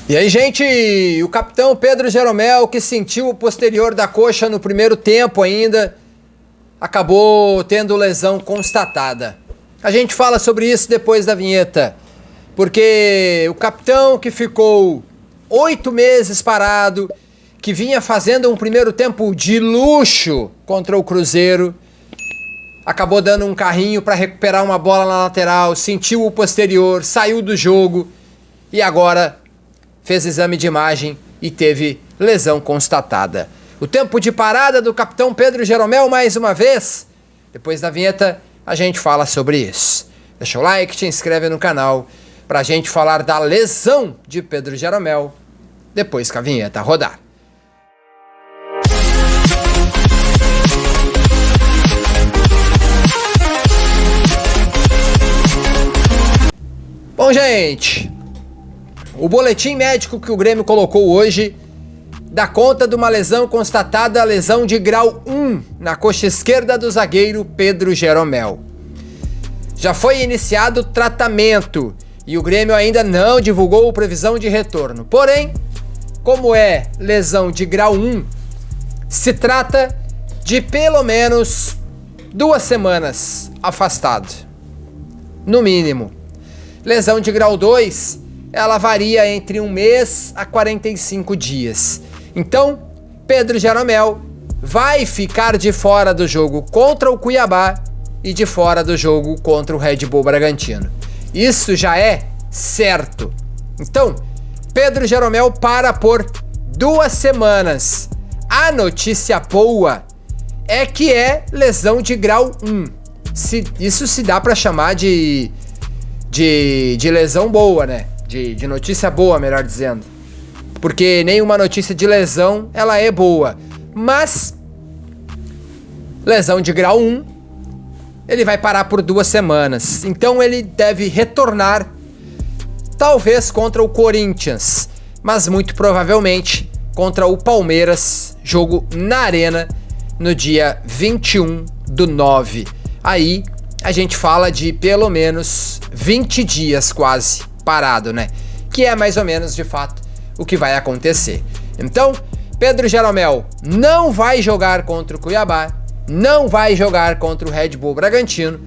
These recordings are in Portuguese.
E aí, gente, o capitão Pedro Jeromel, que sentiu o posterior da coxa no primeiro tempo ainda, acabou tendo lesão constatada. A gente fala sobre isso depois da vinheta, porque o capitão que ficou 8 meses parado, que vinha fazendo um primeiro tempo de luxo contra o Cruzeiro, acabou dando um carrinho para recuperar uma bola na lateral, sentiu o posterior, saiu do jogo e agora fez exame de imagem e teve lesão constatada. O tempo de parada do capitão Pedro Jeromel mais uma vez. Depois da vinheta a gente fala sobre isso. Deixa o like, te inscreve no canal pra gente falar da lesão de Pedro Jeromel depois que a vinheta rodar. Bom, gente, o boletim médico que o Grêmio colocou hoje dá conta de uma lesão constatada, lesão de grau 1 na coxa esquerda do zagueiro Pedro Jeromel. Já foi iniciado o tratamento e o Grêmio ainda não divulgou previsão de retorno. Porém, como é lesão de grau 1, se trata de pelo menos 2 semanas afastado, no mínimo. Lesão de grau 2, ela varia entre 1 mês a 45 dias. Então, Pedro Jeromel vai ficar de fora do jogo contra o Cuiabá e de fora do jogo contra o Red Bull Bragantino. Isso já é certo. Então, Pedro Jeromel para por 2 semanas. A notícia boa é que é lesão de grau 1. Isso se dá para chamar de lesão boa, né? De notícia boa, melhor dizendo. Porque nenhuma notícia de lesão, ela é boa. Mas, lesão de grau 1, ele vai parar por 2 semanas. Então ele deve retornar, talvez contra o Corinthians, mas muito provavelmente contra o Palmeiras, jogo na Arena, no dia 21/9. Aí a gente fala de pelo menos 20 dias quase parado, né? Que é mais ou menos, de fato, o que vai acontecer. Então, Pedro Jeromel não vai jogar contra o Cuiabá, não vai jogar contra o Red Bull Bragantino.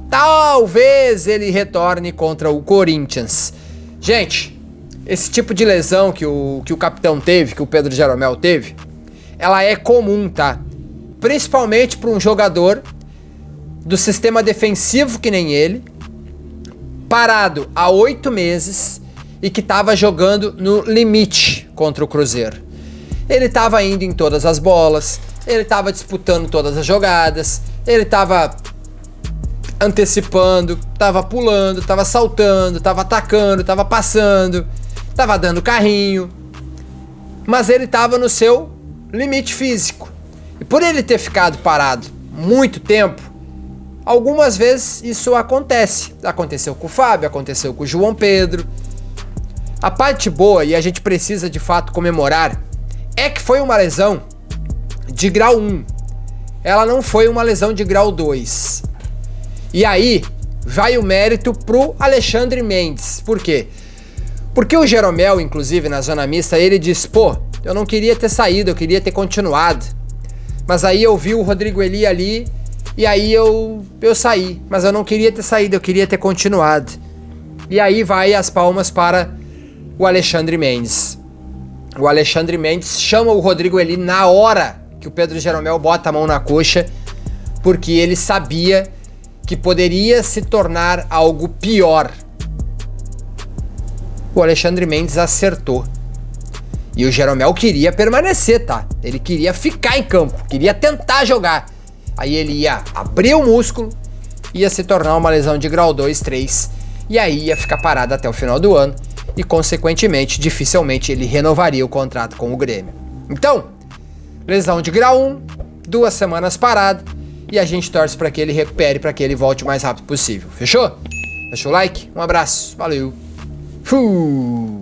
Talvez ele retorne contra o Corinthians. Gente, esse tipo de lesão que o capitão teve, que o Pedro Jeromel teve, ela é comum, tá? Principalmente para um jogador do sistema defensivo que nem ele, parado há 8 meses e que estava jogando no limite contra o Cruzeiro. Ele estava indo em todas as bolas, ele estava disputando todas as jogadas, ele estava antecipando, estava pulando, estava saltando, estava atacando, estava passando, estava dando carrinho, mas ele estava no seu limite físico. E por ele ter ficado parado muito tempo, algumas vezes isso acontece. Aconteceu com o Fábio, aconteceu com o João Pedro. A parte boa, e a gente precisa de fato comemorar, é que foi uma lesão de grau 1. Ela não foi uma lesão de grau 2. E aí vai o mérito pro Alexandre Mendes. Por quê? Porque o Jeromel, inclusive, na zona mista, ele disse: pô, eu não queria ter saído, eu queria ter continuado. Mas aí eu vi o Rodrigo Eli ali e aí eu saí. Mas eu não queria ter saído, eu queria ter continuado. E aí vai as palmas para o Alexandre Mendes. O Alexandre Mendes chama o Rodrigo Eli na hora que o Pedro Jeromel bota a mão na coxa, porque ele sabia que poderia se tornar algo pior. O Alexandre Mendes acertou. E o Jeromel queria permanecer, tá? Ele queria ficar em campo, queria tentar jogar. Aí ele ia abrir o músculo, ia se tornar uma lesão de grau 2, 3, e aí ia ficar parado até o final do ano, e consequentemente, dificilmente ele renovaria o contrato com o Grêmio. Então, lesão de grau 1, 2 semanas parado, e a gente torce para que ele recupere, para que ele volte o mais rápido possível. Fechou? Deixa o like, um abraço, valeu. Fui!